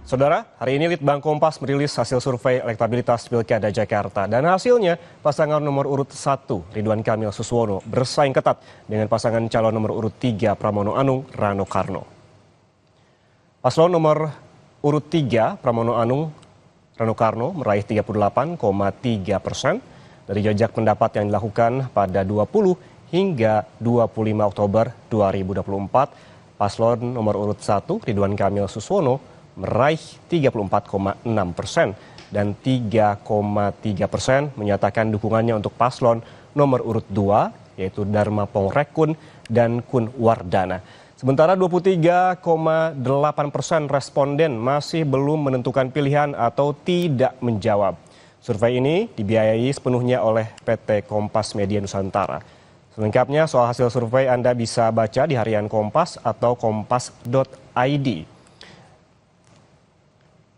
Saudara, hari ini Litbang Kompas merilis hasil survei elektabilitas Pilkada Jakarta. Dan hasilnya, pasangan nomor urut 1, Ridwan Kamil Suswono, bersaing ketat dengan pasangan calon nomor urut 3, Pramono Anung Rano Karno. Paslon nomor urut 3, Pramono Anung Rano Karno, meraih 38,3% dari jajak pendapat yang dilakukan pada 20 hingga 25 Oktober 2024. Paslon nomor urut 1, Ridwan Kamil Suswono, meraih 34,6% dan 3,3% menyatakan dukungannya untuk paslon nomor urut 2 yaitu Dharma Pongrekun dan Kun Wardana. Sementara 23,8% responden masih belum menentukan pilihan atau tidak menjawab. Survei ini dibiayai sepenuhnya oleh PT Kompas Media Nusantara. Selengkapnya soal hasil survei Anda bisa baca di harian Kompas atau kompas.id.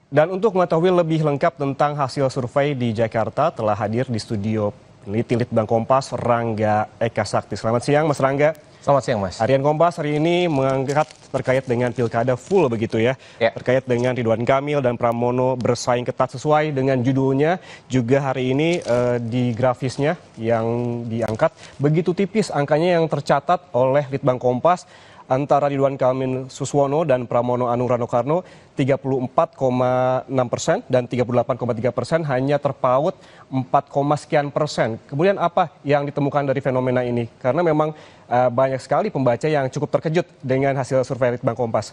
Dan untuk mengetahui lebih lengkap tentang hasil survei di Jakarta, telah hadir di studio peneliti Litbang Kompas, Rangga Eka Sakti. Selamat siang, Mas Rangga. Selamat siang, Mas. Harian Kompas hari ini mengangkat terkait dengan pilkada full begitu ya. Terkait dengan Ridwan Kamil dan Pramono bersaing ketat sesuai dengan judulnya. Juga hari ini di grafisnya yang diangkat, begitu tipis angkanya yang tercatat oleh Litbang Kompas. Antara Ridwan Kamil Suswono dan Pramono Anung Rano Karno 34,6% dan 38,3% hanya terpaut 4, sekian persen. Kemudian apa yang ditemukan dari fenomena ini? Karena memang banyak sekali pembaca yang cukup terkejut dengan hasil survei Litbang Kompas.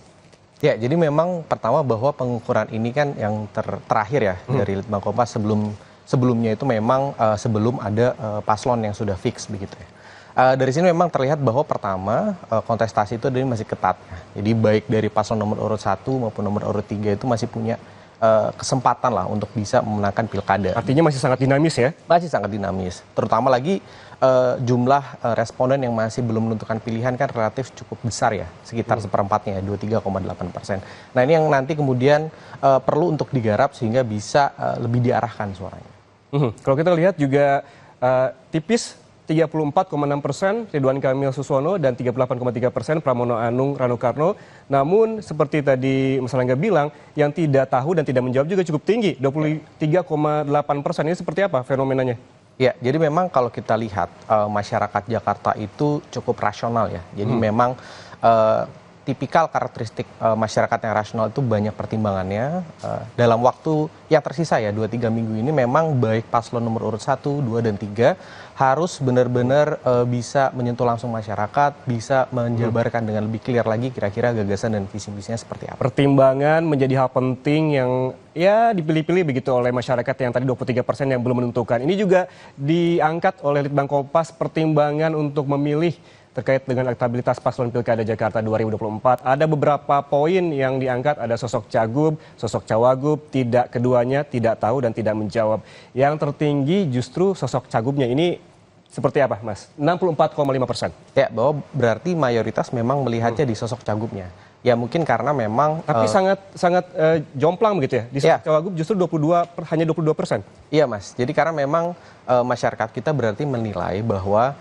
Ya, jadi memang pertama bahwa pengukuran ini kan yang terakhir ya dari Litbang Kompas sebelumnya itu memang sebelum ada paslon yang sudah fix begitu ya. Dari sini memang terlihat bahwa pertama kontestasi itu masih ketat. Jadi baik dari paslon nomor urut 1 maupun nomor urut 3 itu masih punya kesempatan lah untuk bisa memenangkan pilkada. Artinya masih sangat dinamis ya? Masih sangat dinamis. Terutama lagi jumlah responden yang masih belum menentukan pilihan kan relatif cukup besar ya. Sekitar seperempatnya, 23,8%. Nah ini yang nanti kemudian perlu untuk digarap sehingga bisa lebih diarahkan suaranya. Kalau kita lihat juga tipis, 34,6% Ridwan Kamil Suswono dan 38,3% Pramono Anung Rano Karno. Namun seperti tadi Mas Rangga bilang, yang tidak tahu dan tidak menjawab juga cukup tinggi, 23,8%. Ini seperti apa fenomenanya? Ya, jadi memang kalau kita lihat masyarakat Jakarta itu cukup rasional ya. Jadi memang tipikal karakteristik masyarakat yang rasional itu banyak pertimbangannya. Dalam waktu yang tersisa ya 2-3 minggu ini memang baik paslon nomor urut 1, 2, dan 3 harus benar-benar bisa menyentuh langsung masyarakat, bisa menjabarkan dengan lebih clear lagi kira-kira gagasan dan visi-misinya seperti apa. Pertimbangan menjadi hal penting yang ya dipilih-pilih begitu oleh masyarakat yang tadi 23% yang belum menentukan. Ini juga diangkat oleh Litbang Kompas, pertimbangan untuk memilih terkait dengan elektabilitas paslon Pilkada Jakarta 2024. Ada beberapa poin yang diangkat, ada sosok Cagup, sosok Cawagup, keduanya tidak tahu dan tidak menjawab. Yang tertinggi justru sosok Cagupnya. Ini seperti apa, Mas? 64,5%. Ya, bahwa berarti mayoritas memang melihatnya di sosok Cagupnya. Ya mungkin karena memang tapi sangat jomplang begitu ya. Di sosok Cawagup justru hanya 22%. Iya, Mas. Jadi karena memang masyarakat kita berarti menilai bahwa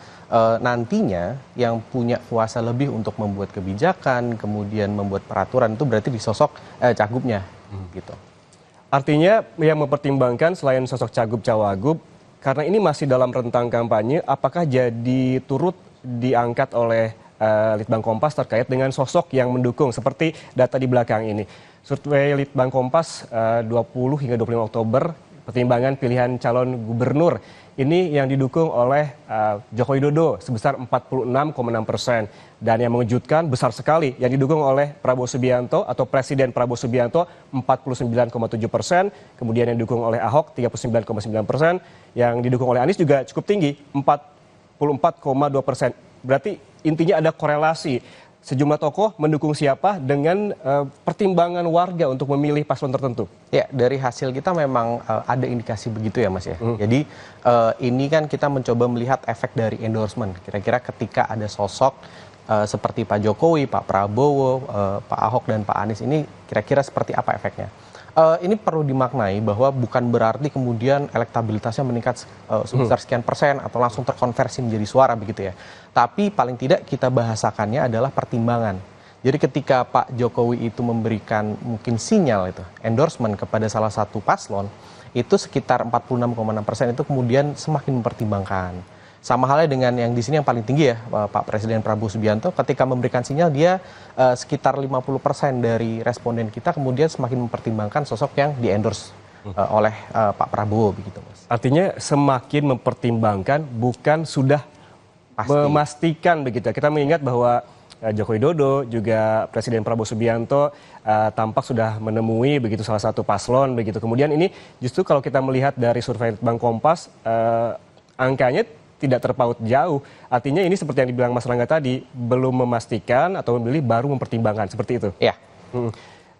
nantinya yang punya kuasa lebih untuk membuat kebijakan, kemudian membuat peraturan itu berarti di sosok Cagupnya gitu. Artinya yang mempertimbangkan selain sosok Cagup Cawagup, karena ini masih dalam rentang kampanye, apakah jadi turut diangkat oleh Litbang Kompas terkait dengan sosok yang mendukung seperti data di belakang ini. Survei Litbang Kompas 20 hingga 25 Oktober, pertimbangan pilihan calon gubernur. Ini yang didukung oleh Joko Widodo sebesar 46,6%. Dan yang mengejutkan besar sekali yang didukung oleh Prabowo Subianto atau Presiden Prabowo Subianto 49,7%. Kemudian yang didukung oleh Ahok 39,9%. Yang didukung oleh Anies juga cukup tinggi 44,2%. Berarti intinya ada korelasi. Sejumlah tokoh mendukung siapa dengan pertimbangan warga untuk memilih paslon tertentu. Ya, dari hasil kita memang ada indikasi begitu ya, Mas ya. Jadi ini kan kita mencoba melihat efek dari endorsement. Kira-kira ketika ada sosok seperti Pak Jokowi, Pak Prabowo, Pak Ahok, dan Pak Anies ini kira-kira seperti apa efeknya. Ini perlu dimaknai bahwa bukan berarti kemudian elektabilitasnya meningkat sebesar sekian persen atau langsung terkonversi menjadi suara begitu ya. Tapi paling tidak kita bahasakannya adalah pertimbangan. Jadi ketika Pak Jokowi itu memberikan mungkin sinyal itu, endorsement kepada salah satu paslon, itu sekitar 46,6% itu kemudian semakin mempertimbangkan. Sama halnya dengan yang di sini yang paling tinggi ya, Pak Presiden Prabowo Subianto, ketika memberikan sinyal dia sekitar 50% dari responden kita kemudian semakin mempertimbangkan sosok yang di-endorse oleh Pak Prabowo begitu, Mas. Artinya semakin mempertimbangkan, bukan sudah Pasti. memastikan begitu. Kita mengingat bahwa Joko Widodo juga Presiden Prabowo Subianto tampak sudah menemui begitu salah satu paslon begitu. Kemudian ini justru kalau kita melihat dari survei Litbang Kompas angkanya tidak terpaut jauh. Artinya ini seperti yang dibilang Mas Rangga tadi, belum memastikan atau memilih baru mempertimbangkan seperti itu. Ya.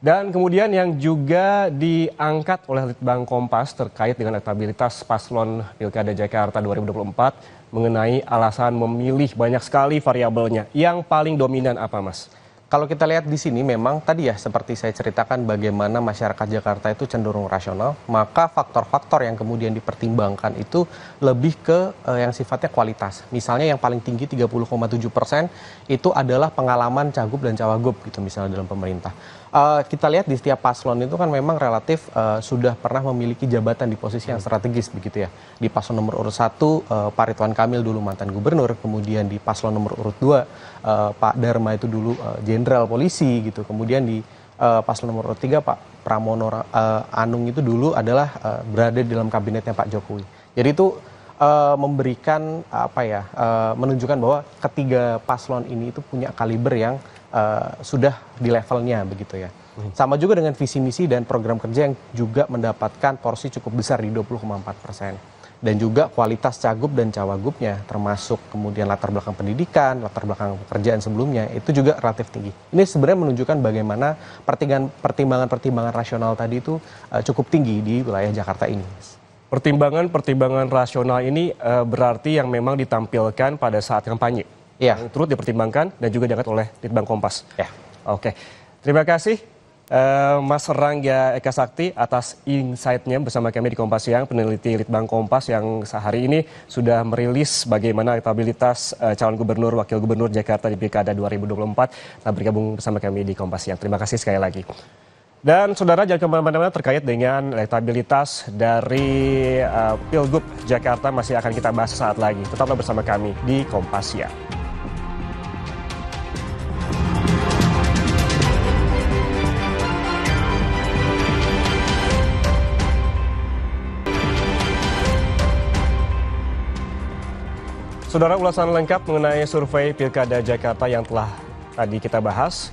Dan kemudian yang juga diangkat oleh Litbang Kompas terkait dengan elektabilitas paslon Pilkada Jakarta 2024 mengenai alasan memilih, banyak sekali variabelnya. Yang paling dominan apa, Mas? Kalau kita lihat di sini memang tadi ya seperti saya ceritakan bagaimana masyarakat Jakarta itu cenderung rasional, maka faktor-faktor yang kemudian dipertimbangkan itu lebih ke yang sifatnya kualitas. Misalnya yang paling tinggi 30,7% itu adalah pengalaman cagup dan cawagup gitu misalnya dalam pemerintah. Kita lihat di setiap paslon itu kan memang relatif sudah pernah memiliki jabatan di posisi yang strategis begitu ya. Di paslon nomor urut 1 Pak Ridwan Kamil dulu mantan gubernur, kemudian di paslon nomor urut 2 Pak Dharma itu dulu jenderal polisi gitu. Kemudian di paslon nomor urut 3 Pak Pramono Anung itu dulu adalah berada di dalam kabinetnya Pak Jokowi. Jadi itu memberikan menunjukkan bahwa ketiga paslon ini itu punya kaliber yang sudah di levelnya begitu ya. Sama juga dengan visi misi dan program kerja yang juga mendapatkan porsi cukup besar di 20,4%. Dan juga kualitas cagup dan cawagupnya termasuk kemudian latar belakang pendidikan, latar belakang pekerjaan sebelumnya itu juga relatif tinggi. Ini sebenarnya menunjukkan bagaimana pertimbangan-pertimbangan rasional tadi itu cukup tinggi di wilayah Jakarta ini. Pertimbangan-pertimbangan rasional ini berarti yang memang ditampilkan pada saat kampanye. Iya. Yang turut dipertimbangkan dan juga diangkat oleh Litbang Kompas. Ya. Oke, terima kasih Mas Rangga Eka Sakti atas insight-nya bersama kami di Kompas Siang, peneliti Litbang Kompas yang sehari ini sudah merilis bagaimana elektabilitas calon gubernur, wakil gubernur Jakarta di Pilkada 2024. Telah bergabung bersama kami di Kompas Siang. Terima kasih sekali lagi. Dan saudara jangan kemana-mana terkait dengan elektabilitas dari Pilgub Jakarta masih akan kita bahas saat lagi. Tetaplah bersama kami di Kompas Siang. Saudara, ulasan lengkap mengenai survei Pilkada Jakarta yang telah tadi kita bahas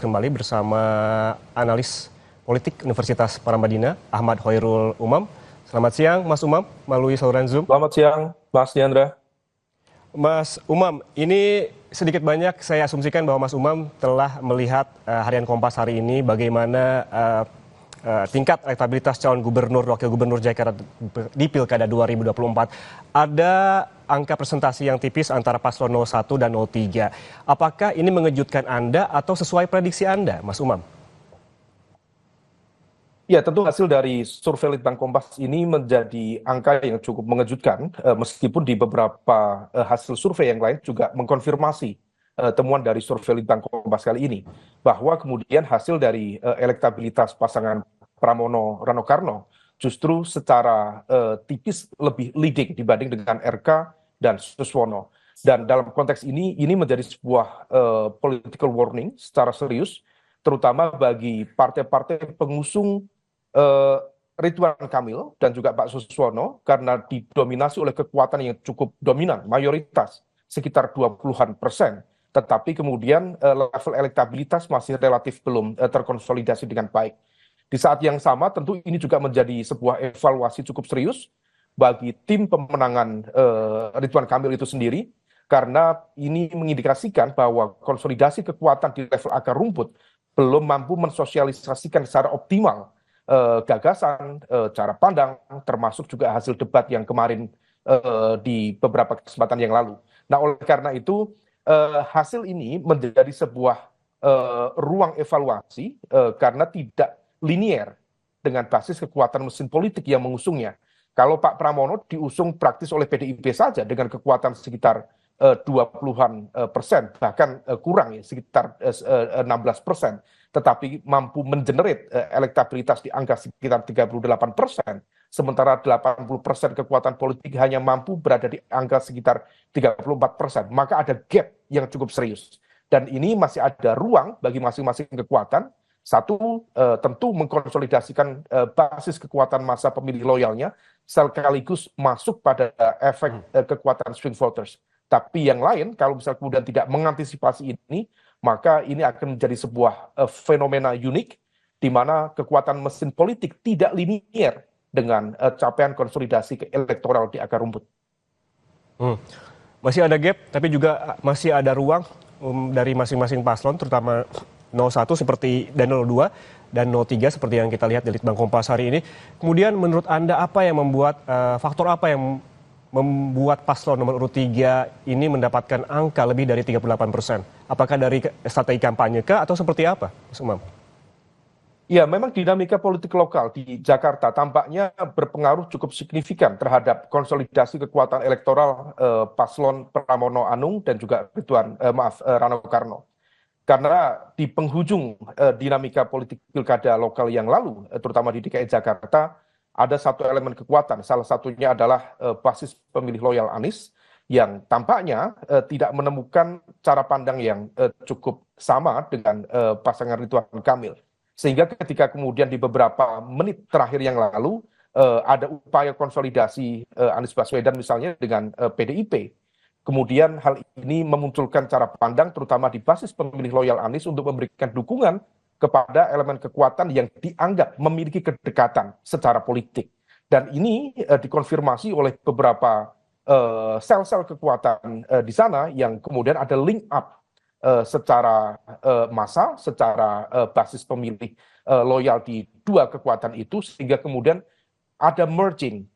kembali bersama analis politik Universitas Paramadina, Ahmad Hoirul Umam. Selamat siang, Mas Umam, melalui saluran Zoom. Selamat siang, Mas Diandra. Mas Umam, ini sedikit banyak saya asumsikan bahwa Mas Umam telah melihat harian Kompas hari ini bagaimana tingkat elektabilitas calon gubernur, wakil gubernur Jakarta di Pilkada 2024. Ada angka presentasi yang tipis antara paslon 01 dan 03. Apakah ini mengejutkan Anda atau sesuai prediksi Anda, Mas Umam? Ya, tentu hasil dari survei Litbang Kompas ini menjadi angka yang cukup mengejutkan, meskipun di beberapa hasil survei yang lain juga mengkonfirmasi temuan dari survei Litbang Kompas kali ini, bahwa kemudian hasil dari elektabilitas pasangan Pramono Rano Karno justru secara tipis lebih leading dibanding dengan RK dan Suswono. Dan dalam konteks ini menjadi sebuah political warning secara serius, terutama bagi partai-partai pengusung Ridwan Kamil dan juga Pak Suswono, karena didominasi oleh kekuatan yang cukup dominan, mayoritas sekitar 20-an%. Tetapi kemudian level elektabilitas masih relatif belum terkonsolidasi dengan baik. Di saat yang sama tentu ini juga menjadi sebuah evaluasi cukup serius bagi tim pemenangan Ridwan Kamil itu sendiri, karena ini mengindikasikan bahwa konsolidasi kekuatan di level akar rumput belum mampu mensosialisasikan secara optimal gagasan, cara pandang, termasuk juga hasil debat yang kemarin di beberapa kesempatan yang lalu. Nah, oleh karena itu hasil ini menjadi sebuah ruang evaluasi karena tidak linier dengan basis kekuatan mesin politik yang mengusungnya. Kalau Pak Pramono diusung praktis oleh PDIP saja dengan kekuatan sekitar 20-an% bahkan kurang ya sekitar 16%, tetapi mampu mengenerate elektabilitas di angka sekitar 38%, sementara 80% kekuatan politik hanya mampu berada di angka sekitar 34%, maka ada gap yang cukup serius. Dan ini masih ada ruang bagi masing-masing kekuatan. Satu, tentu mengkonsolidasikan basis kekuatan massa pemilih loyalnya, sekaligus masuk pada efek kekuatan swing voters. Tapi yang lain, kalau misalnya kemudian tidak mengantisipasi ini, maka ini akan menjadi sebuah fenomena unik, di mana kekuatan mesin politik tidak linier dengan capaian konsolidasi elektoral di akar rumput. Masih ada gap, tapi juga masih ada ruang dari masing-masing paslon, terutama 01 seperti dan 02 dan 03 seperti yang kita lihat di Litbang Kompas hari ini. Kemudian menurut Anda apa yang membuat faktor apa yang membuat paslon nomor urut 3 ini mendapatkan angka lebih dari 38%? Apakah dari strategi kampanye kah atau seperti apa, Mas Umam? Ya, memang dinamika politik lokal di Jakarta tampaknya berpengaruh cukup signifikan terhadap konsolidasi kekuatan elektoral paslon Pramono Anung dan juga Rano Karno. Karena di penghujung dinamika politik pilkada lokal yang lalu, terutama di DKI Jakarta, ada satu elemen kekuatan. Salah satunya adalah basis pemilih loyal Anies yang tampaknya tidak menemukan cara pandang yang cukup sama dengan pasangan Ridwan Kamil. Sehingga ketika kemudian di beberapa menit terakhir yang lalu ada upaya konsolidasi Anies Baswedan misalnya dengan PDIP. Kemudian hal ini memunculkan cara pandang terutama di basis pemilih loyal Anies untuk memberikan dukungan kepada elemen kekuatan yang dianggap memiliki kedekatan secara politik. Dan ini dikonfirmasi oleh beberapa sel-sel kekuatan di sana yang kemudian ada link up secara massa, secara basis pemilih loyal di dua kekuatan itu, sehingga kemudian ada merging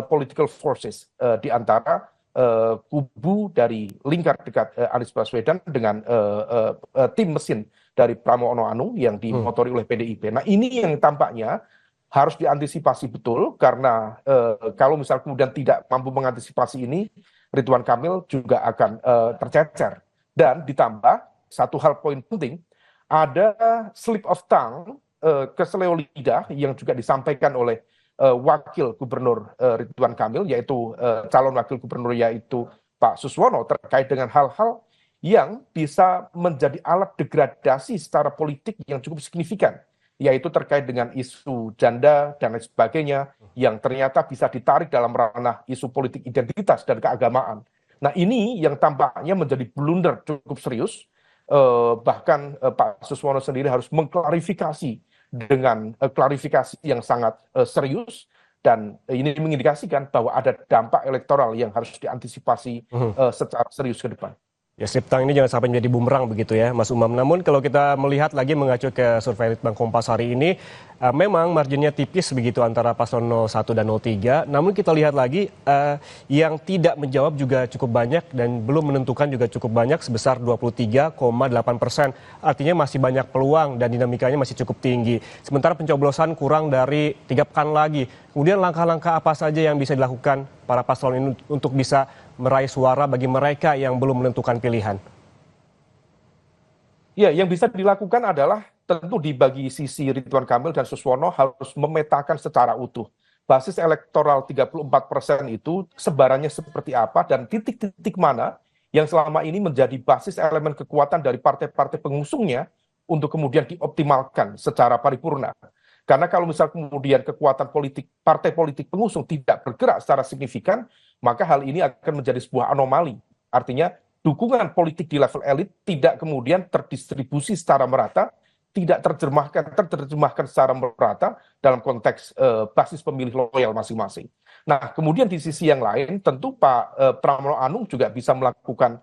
political forces di antara kubu dari lingkar dekat Anies Baswedan dengan tim mesin dari Pramono Anung yang dimotori oleh PDIP. Nah, ini yang tampaknya harus diantisipasi betul, karena kalau misal kemudian tidak mampu mengantisipasi ini, Ridwan Kamil juga akan tercecer. Dan ditambah satu hal poin penting, ada slip of tongue, keseleo lidah yang juga disampaikan oleh wakil gubernur Ridwan Kamil, yaitu calon wakil gubernur yaitu Pak Suswono, terkait dengan hal-hal yang bisa menjadi alat degradasi secara politik yang cukup signifikan, yaitu terkait dengan isu janda dan lain sebagainya, yang ternyata bisa ditarik dalam ranah isu politik identitas dan keagamaan. Nah, ini yang tampaknya menjadi blunder cukup serius, bahkan Pak Suswono sendiri harus mengklarifikasi dengan klarifikasi yang sangat serius, dan ini mengindikasikan bahwa ada dampak elektoral yang harus diantisipasi secara serius ke depan. Ya, slip tongue ini jangan sampai menjadi bumerang begitu ya, Mas Umam. Namun kalau kita melihat lagi mengacu ke survei Litbang Kompas hari ini, memang marginnya tipis begitu antara paslon 01 dan 03. Namun kita lihat lagi yang tidak menjawab juga cukup banyak dan belum menentukan juga cukup banyak sebesar 23,8%. Artinya masih banyak peluang dan dinamikanya masih cukup tinggi. Sementara pencoblosan kurang dari 3 pekan lagi. Kemudian langkah-langkah apa saja yang bisa dilakukan para paslon ini untuk bisa meraih suara bagi mereka yang belum menentukan pilihan? Ya, yang bisa dilakukan adalah tentu di bagi sisi Ridwan Kamil dan Suswono harus memetakan secara utuh basis elektoral 34% itu sebarannya seperti apa dan titik-titik mana yang selama ini menjadi basis elemen kekuatan dari partai-partai pengusungnya untuk kemudian dioptimalkan secara paripurna. Karena kalau misal kemudian kekuatan politik, partai politik pengusung tidak bergerak secara signifikan, maka hal ini akan menjadi sebuah anomali. Artinya dukungan politik di level elit tidak kemudian terdistribusi secara merata, tidak terjemahkan secara merata dalam konteks basis pemilih loyal masing-masing. Nah, kemudian di sisi yang lain tentu Pak Pramono Anung juga bisa melakukan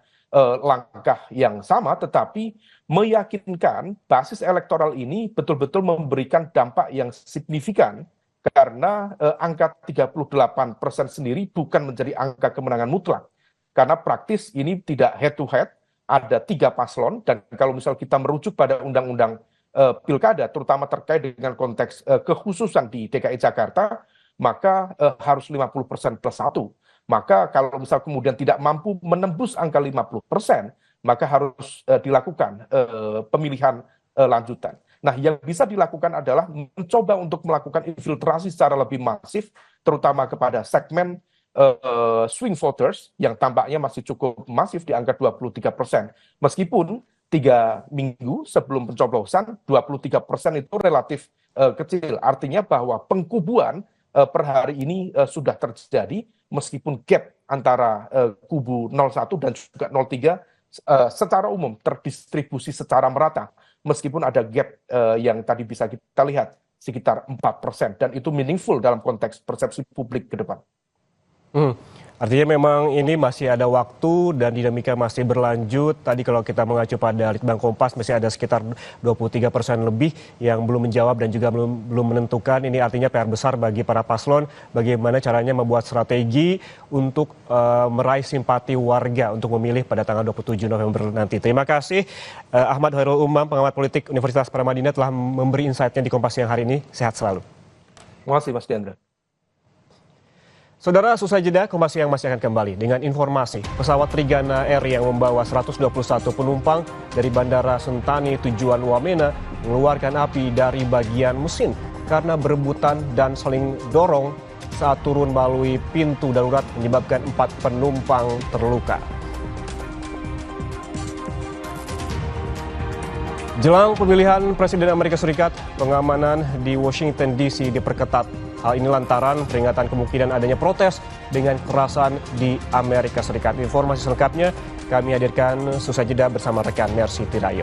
langkah yang sama, tetapi meyakinkan basis elektoral ini betul-betul memberikan dampak yang signifikan, karena angka 38% sendiri bukan menjadi angka kemenangan mutlak. Karena praktis ini tidak head to head, ada 3 paslon, dan kalau misal kita merujuk pada undang-undang pilkada, terutama terkait dengan konteks kekhususan di DKI Jakarta, maka harus 50% plus 1. Maka kalau misal kemudian tidak mampu menembus angka 50%, maka harus dilakukan pemilihan lanjutan. Nah, yang bisa dilakukan adalah mencoba untuk melakukan infiltrasi secara lebih masif, terutama kepada segmen swing voters yang tampaknya masih cukup masif di angka 23%. Meskipun 3 minggu sebelum pencoblosan, 23% itu relatif kecil. Artinya bahwa pengkubuan per hari ini sudah terjadi, meskipun gap antara kubu 01 dan juga 03 secara umum terdistribusi secara merata. Meskipun ada gap yang tadi bisa kita lihat sekitar 4%, dan itu meaningful dalam konteks persepsi publik ke depan. Artinya memang ini masih ada waktu dan dinamika masih berlanjut. Tadi kalau kita mengacu pada Litbang Kompas masih ada sekitar 23% lebih yang belum menjawab dan juga belum menentukan. Ini artinya PR besar bagi para paslon bagaimana caranya membuat strategi untuk meraih simpati warga untuk memilih pada tanggal 27 November nanti. Terima kasih Ahmad Hoirul Umam, pengamat politik Universitas Paramadina telah memberi insight-nya di Kompas Siang hari ini. Sehat selalu. Terima kasih Mas Diandra. Saudara, usai jeda, Kompas Siang masih akan kembali dengan informasi pesawat Trigana Air yang membawa 121 penumpang dari Bandara Sentani tujuan Wamena mengeluarkan api dari bagian mesin karena berebutan dan saling dorong saat turun melalui pintu darurat menyebabkan 4 penumpang terluka. Jelang pemilihan Presiden Amerika Serikat, pengamanan di Washington DC diperketat. Hal ini lantaran peringatan kemungkinan adanya protes dengan kekerasan di Amerika Serikat. Informasi selengkapnya kami hadirkan seusai jeda bersama rekan Mercy Tirayo.